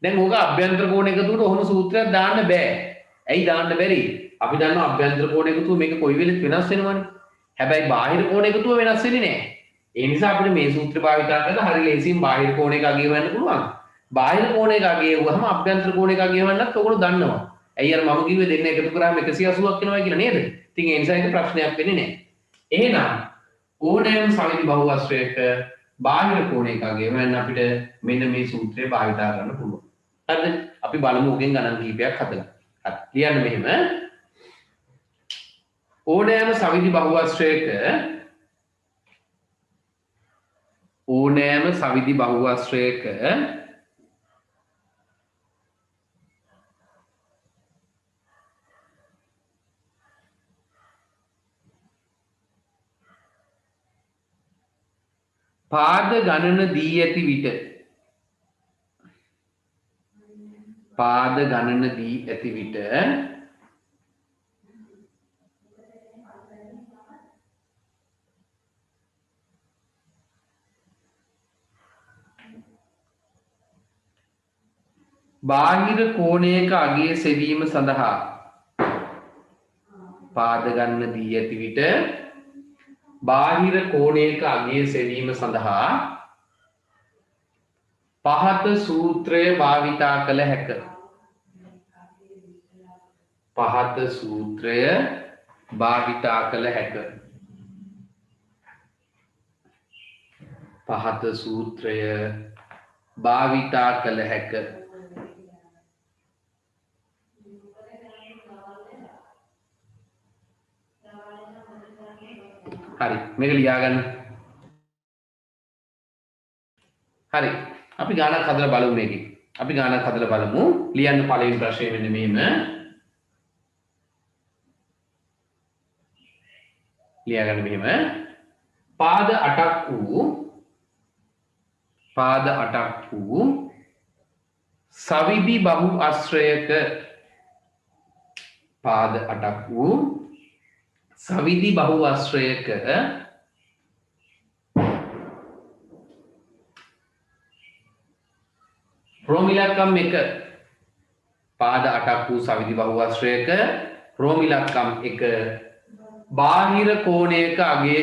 දැන් ඕක අභ්‍යන්තර කෝණ එකතුවට ඔහොම සූත්‍රයක් දාන්න බෑ. ඇයි දාන්න බැරි? අපි දන්නවා අභ්‍යන්තර කෝණ එකතුව මේක කොයි වෙලෙත් වෙනස් වෙනවනේ. හැබැයි බාහිර කෝණ එකතුව වෙනස් වෙන්නේ නැහැ. ඒ නිසා අපිට මේ සූත්‍ර භාවිතා කරලා හරිය ලේසියෙන් බාහිර කෝණ එක අගය වෙන්න පුළුවන්. බාහිර කෝණ එක අගය වුවහම අභ්‍යන්තර කෝණ එක අගය වෙන්නත් ඔයගොල්ලෝ දන්නවා. ඇයි අර මම කිව්වේ දෙන්න එකතු කරාම 180ක් වෙනවා කියලා නේද? ඉතින් ඒ නිසා ඒක ප්‍රශ්නයක් වෙන්නේ නැහැ. එහෙනම් ඕනෑම සමිති බහුවස්ත්‍රයක බාහිර කෝණ එක අගය වෙන්න අපිට මෙන්න මේ සූත්‍රය භාවිතා කරන්න පුළුවන්. හරිද? අපි බලමු උගෙන් ගණන් කීපයක් හදලා. හරි. ලියන්න මෙහෙම. ඕනෑම සමිති බහුවස්ත්‍රයක පාද ගණන දී ඇති විට බාහිර කෝණයක අගය සෙවීම සඳහා පහත සූත්‍රය භාවිතා කළ හැක. හරි මේක ලියා ගන්න. හරි අපි ගානක් හදලා බලමු මේකේ. ලියන්න පළවෙනි ප්‍රශ්නේ මෙන්න මෙහෙම. ලියා ගන්න මෙහෙම. පාද 8ක් වූ සවිදි බහු ආශ්‍රයක රෝමිලක්කම් 1 පාද 8ක් වූ සවිදි බහුවස්ත්‍රයක රෝමිලක්කම් 1 බාහිර කෝණයක අගය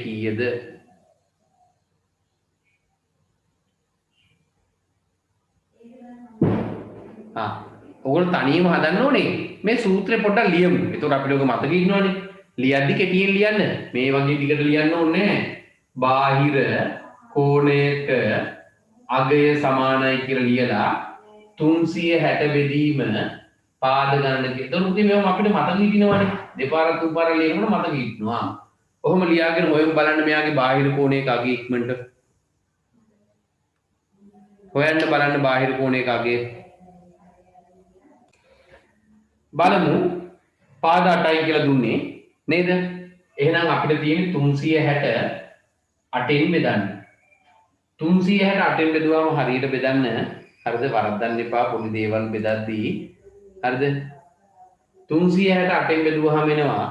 කීයද? ඔයගොල්ලෝ තනියම හදන්න ඕනේ. මේ සූත්‍රය පොඩ්ඩක් ලියමු. එතකොට අපිට ඔක මතක ඉන්නවනේ. ලියද්දි කෙටියෙන් ලියන්න. මේ වගේ දිගට ලියන්න ඕනේ නැහැ. බාහිර කෝණයක අගය සමානයි කියලා ලියලා 360 බෙදීම පාද ගණන කියලා. එතකොට උදේ මේව අපිට මතක හිටිනවනේ. දෙපාරක් තුන්පාරක් ලියනකොට මතක හිටිනවා. ඔහොම ලියාගෙන හොයමු බලන්න මෙයාගේ බාහිර කෝණයක අගය ඉක්මනට. හොයන්න බලන්න බාහිර කෝණයක අගය. බලමු පාද 8යි කියලා දුන්නේ නේද? එහෙනම් අපිට තියෙන්නේ 360 8ෙන් බෙදන්න. 360 8ෙන් බෙදුවාම හරියට බෙදන්න. හරිද? වරද්දන්න එපා පොඩි දේවල් බෙදද්දී. හරිද? 360 8ෙන් බෙදුවාම එනවා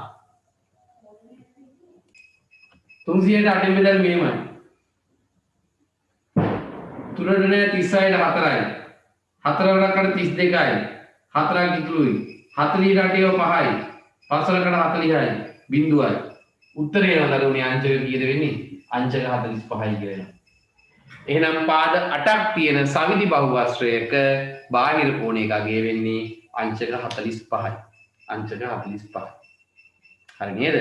360 8ෙන් බෙදලා මෙහෙමයි. 3 නේ 36ට 4යි. 4 වරකට 32යි. 4ක් ඉතුරුයි. 48 5යි. 5කට 40යි. බිඳුවයි. උත්තරේ නේද උනේ අංශක කීයද වෙන්නේ? අංශක 45යි කියලා. එහෙනම් පාද 8ක් තියෙන සවිදි බහුවස්ත්‍රයක බාහිර කෝණයක අගය වෙන්නේ අංශක 45යි. හරි නේද?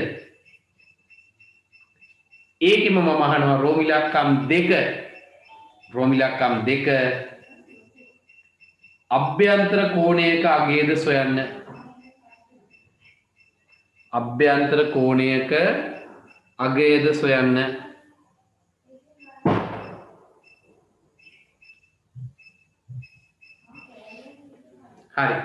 ඒකෙම මම අහනවා රෝමිලක්කම් 2 අභ්‍යන්තර කෝණයක අගයද සොයන්න. හරි.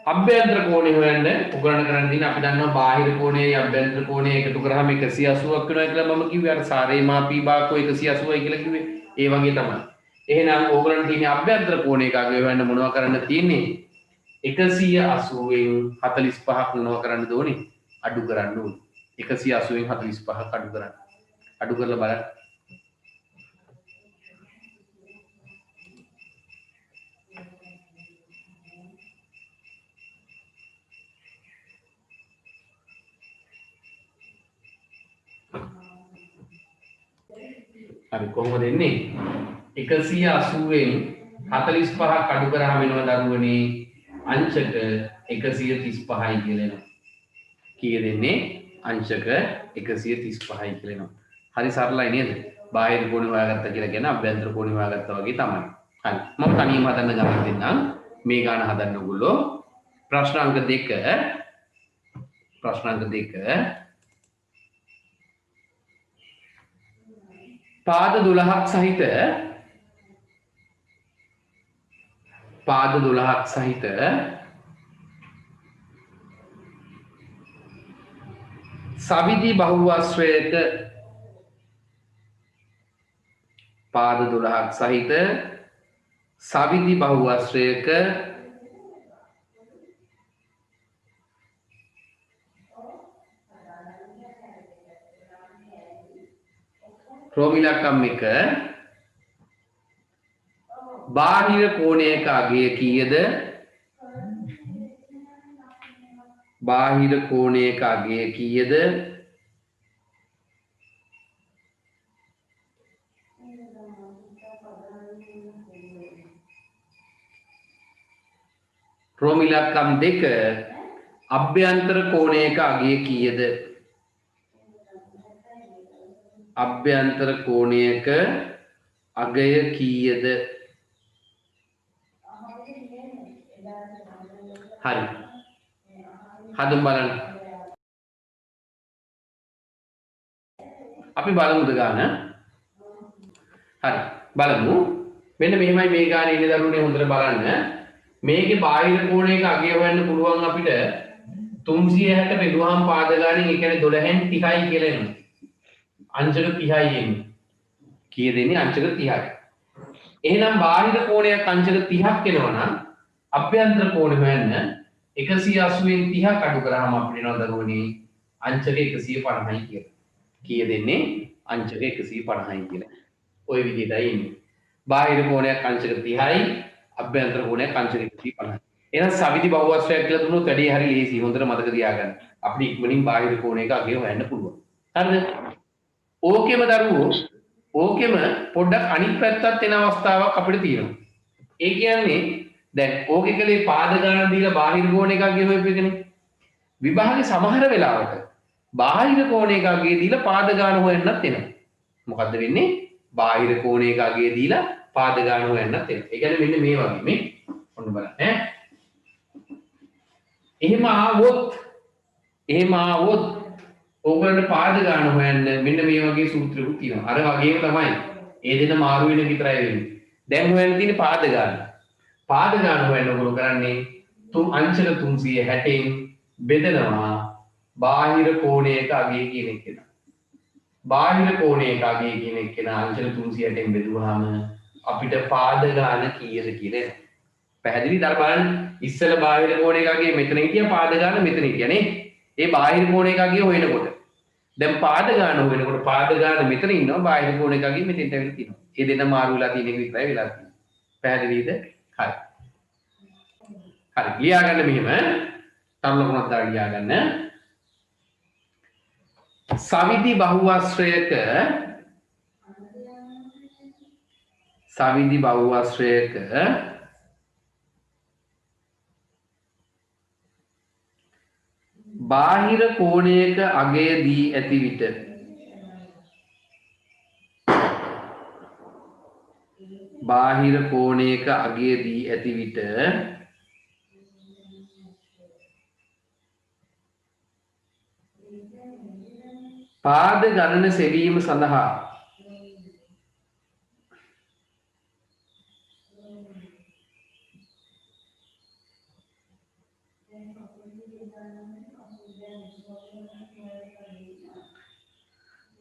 අභ්‍යන්තර කෝණය හොයන්න උගලන කරන්න තියෙන අපි දන්නවා බාහිර කෝණයයි අභ්‍යන්තර කෝණය එකතු කරාම 180ක් වෙනවා කියලා මම කිව්වේ අර සාරේ මාපී බාකෝ 180යි කියලා කිව්වේ. ඒ වගේ තමයි. එහෙනම් ඕගලන්ට තියෙන අභ්‍යන්තර කෝණයක අගය හොයන්න මොනවා කරන්න තියෙන්නේ? 180න් 45ක් මොනවා කරන්න ඕනේ? අඩු කරන්න ඕනේ. 180න් 45ක් අඩු කරන්න. අඩු කරලා බලන්න. හරි කොහොමද එන්නේ? 180න් 45ක් අඩු කරාම වෙනවා දරුවනේ අංශක 135යි කියලා එනවා. කීයද එන්නේ? අංශක 135යි කියලා එනවා. හරි සරලයි නේද? බාහිර කෝණය හොයාගත්තා කියලා කියන්නේ අභ්‍යන්තර කෝණය හොයාගත්තා වගේ තමයි. හරි. මම තනියම හදන්න ගමන් දෙන්නම්. මේ ගාන හදන්න ඕගොල්ලෝ ප්‍රශ්න අංක 2 පාද 12ක් සහිත සවිධි බහුවස්ත්‍රයක පාද 12ක් සහිත සවිධි බහුවස්ත්‍රයක ක්‍රෝමිලක්කම් එක බාහිර කෝණයක අගය කීයද? බාහිර කෝණයක අගය කීයද? ක්‍රෝමිලක්කම් 2 අභ්‍යන්තර කෝණයක අගය කීයද? අභ්‍යන්තර කෝණයක අගය කීයද? හරි. හදමු බලන්න. අපි බලමුද ගාන? හරි. බලමු. මෙන්න මෙහෙමයි මේ ගානේ ඉන්නේ දරුවනේ හොඳට බලන්න. මේකේ බාහිර කෝණයක අගය හොයන්න පුළුවන් අපිට 360 බෙදුවාම පාද ගානේ ඒ කියන්නේ 12න් 30යි කියලා එනවා. අංශක 30යි එන්නේ. කීයද එන්නේ? අංශක 30යි. එහෙනම් බාහිර කෝණයක් අංශක 30ක් එනවා නම් අභ්‍යන්තර කෝණය හොයන්න 180න් 30ක් අඩු කරාම අපිට එනවා දරුවනේ අංශක 150යි කියලා. කීයද එන්නේ? අංශක 150යි කියලා. ওই විදිහටයි එන්නේ. බාහිර කෝණයක් අංශක 30යි, අභ්‍යන්තර කෝණයක් අංශක 150යි. එහෙනම් සවිධි බහුවස්ත්‍රයක් කියලා දුන්නොත් වැඩි හරි ලේසි. හොඳට මතක තියාගන්න. අපිට ඉක්මනින් බාහිර කෝණයක අගය හොයන්න පුළුවන්. හරිද? ඕකෙම දරුවෝ ඕකෙම පොඩ්ඩක් අනිත් පැත්තත් එන අවස්ථාවක් අපිට තියෙනවා. ඒ කියන්නේ දැන් ඕකේ කලේ පාද ගාන දීලා බාහිර කෝණයක අගය හොයපෙකනේ. විභාගේ සමහර වෙලාවට බාහිර කෝණයක අගය දීලා පාද ගාන හොයන්නත් එනවා. මොකද්ද වෙන්නේ? බාහිර කෝණයක අගය දීලා පාද ගාන හොයන්නත් එනවා. ඒ කියන්නේ මෙන්න මේ වගේ මේ ඔන්න බලන්න ඈ. එහෙම ආවොත් ඕගලන්ට පාද ගන්න හොයන්න මෙන්න මේ වගේ සූත්‍රයක් තියෙනවා. අර වගේම තමයි. ඒ දෙන මාරු වෙන විතරයි වෙන්නේ. දැන් හොයන්න තියෙන්නේ පාද ගන්න. පාද ගන්න හොයන්න ඕගොල්ලෝ කරන්නේ අංශක 360න් බෙදනවා බාහිර කෝණයක අගය කියන එක. බාහිර කෝණයක අගය කියන එක අංශක 360න් බෙදුවාම අපිට පාද ගන්න කීයද කියලා එනවා. පැහැදිලිද? අර බලන්න ඉස්සෙල්ලා බාහිර කෝණයක අගය මෙතන හිටියා පාද ගන්න මෙතන හිටියා නේ. ඒ බාහිර කෝණයක අගය හොයනකොට දැන් පාද ගන්න හොයනකොට පාද ගන්න මෙතන ඉන්නවා බාහිර කෝණයක අගය මෙතෙන්ට ඇවිල්ලා තියෙනවා. ඒ දෙන්න මාරු වෙලා තියෙන එක විතරයි වෙලා තියෙන්නේ. පැහැදිලිද? හරි. හරි ලියා ගන්න මෙහෙම. තව ලකුණක් දාලා ලියා ගන්න. සවිධි බහුවස්ත්‍රයක බාහිර කෝණයක අගය දී ඇති විට පාද ගණන සෙවීම සඳහා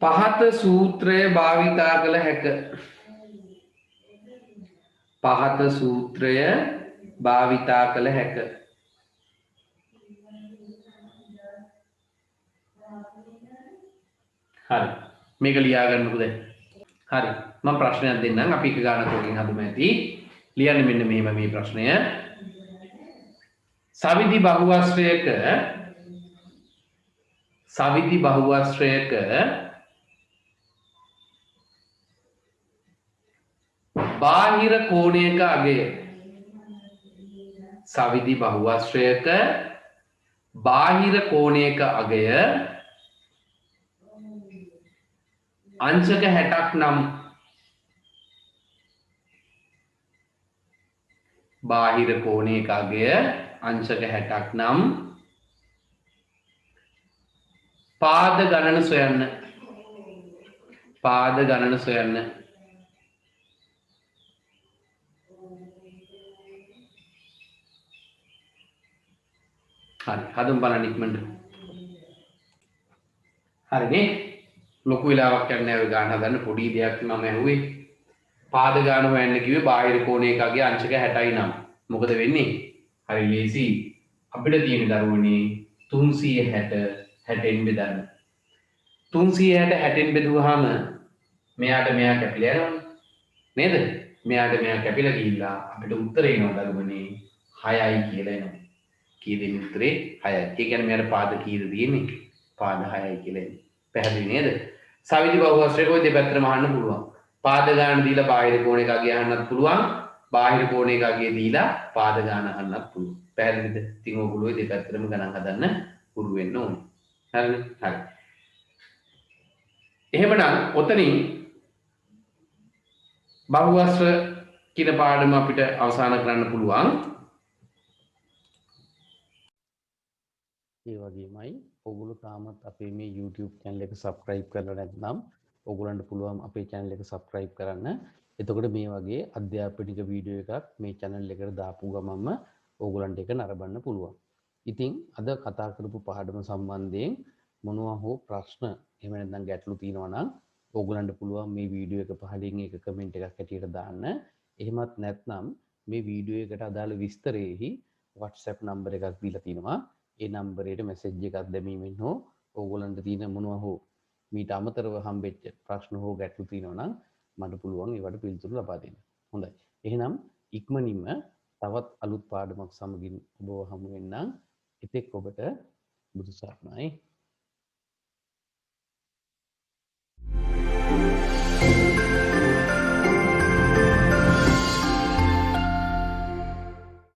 පහත සූත්‍රය භාවිතා කළ හැක. පහත සූත්‍රය භාවිතා කළ හැක. හරි. මේක ලියා ගන්නකො දැන්. හරි. මම ප්‍රශ්නයක් දෙන්නම්. අපි එක ගානකකින් හදුම ඇති. ලියන්න මෙන්න මෙහෙම මේ ප්‍රශ්නය. සවිධි බහුවස්ත්‍රයක බාහිර කෝණයක අගය. සවිධි බහුවස්ත්‍රයක බාහිර කෝණයක අගය අංශක 60ක් නම් බාහිර කෝණයක අගය අංශක 60ක් නම් පාද ගණන සොයන්න. පාද ගණන සොයන්න. හරි. හදමු බලන්න ඉක්මනට. හරිනේ. ලොකු වෙලාවක් යන්නේ නැහැ ඔය ගාන හදන්න. පොඩි දෙයක් මම ඇහුවේ. පාද ගාන හොයන්න කිව්වේ බාහිර කෝණයකගේ අංශක 60යි නම්. මොකද වෙන්නේ? හරි ලේසි. අපිට තියෙන දරුවනේ 360 60න් බෙදන්න. 360 60න් බෙදුවාම මෙයාට මෙයා කැපිලා යනවනේ. නේද? මෙයාට මෙයා කැපිලා ගිහිල්ලා අපිට උත්තරේ එනවා දරුවනේ 6යි කියලා එනවා. කීයද උත්තරේ 6යි. ඒ කියන්නේ මෙයාට පාද කීයද තියෙන්නේ? පාද 6යි කියලා එන්නේ. පැහැදිලි නේද? සවිධි බහුවස්ත්‍රයක ඔය දෙපැත්තටම අහන්න පුළුවන්. පාද ගාන දීලා බාහිර කෝණයක අගය අහන්නත් පුළුවන්. බාහිර කෝණයක අගය දීලා පාද ගාන අහන්නත් පුළුවන්. පැහැදිලිද? ඉතින් ඔයගොල්ලෝ ඔය දෙපැත්තටම ගණන් හදන්න පුරු වෙන්න ඕනේ. හරිනේ? හරි. එහෙමනම් ඔතනින් බහුවස්ත්‍ර කියන පාඩම අපිට අවසන් කරන්න පුළුවන්. ඒ වගේමයි ඔගොල්ලෝ තාමත් අපේ මේ YouTube channel එක subscribe කරලා නැත්නම් ඔයගොල්ලන්ට පුළුවන් අපේ channel එක subscribe කරන්න. එතකොට මේ වගේ අධ්‍යාපනික වීඩියෝ එකක් මේ channel එකට දාපු ගමන්ම ඕගොල්ලන්ට ඒක නරඹන්න පුළුවන්. ඉතින් අද කතා කරපු පාඩම සම්බන්ධයෙන් මොනවා හෝ ප්‍රශ්න එහෙම නැත්නම් ගැටලු තියෙනවා නම් ඕගොල්ලන්ට පුළුවන් මේ වීඩියෝ එක පහලින් එක කමෙන්ට් එකක් හැටියට දාන්න. එහෙමත් නැත්නම් මේ වීඩියෝ එකට අදාළ විස්තරෙහි WhatsApp නම්බර එකක් දීලා තිනවා. ඒ නම්බරයට මැසේජ් එකක් දැමීමෙන් හෝ ඕගොල්ලන්ට තියෙන මොනවා හෝ මීට අමතරව හම්බෙච්ච ප්‍රශ්න හෝ ගැටලු තියෙනවා නම් මට පුළුවන් ඒවට පිළිතුරු ලබා දෙන්න. හොඳයි. එහෙනම් ඉක්මනින්ම තවත් අලුත් පාඩමක් සමගින් ඔබව හමු වෙන්නම්. එතෙක් ඔබට බුදු සරණයි.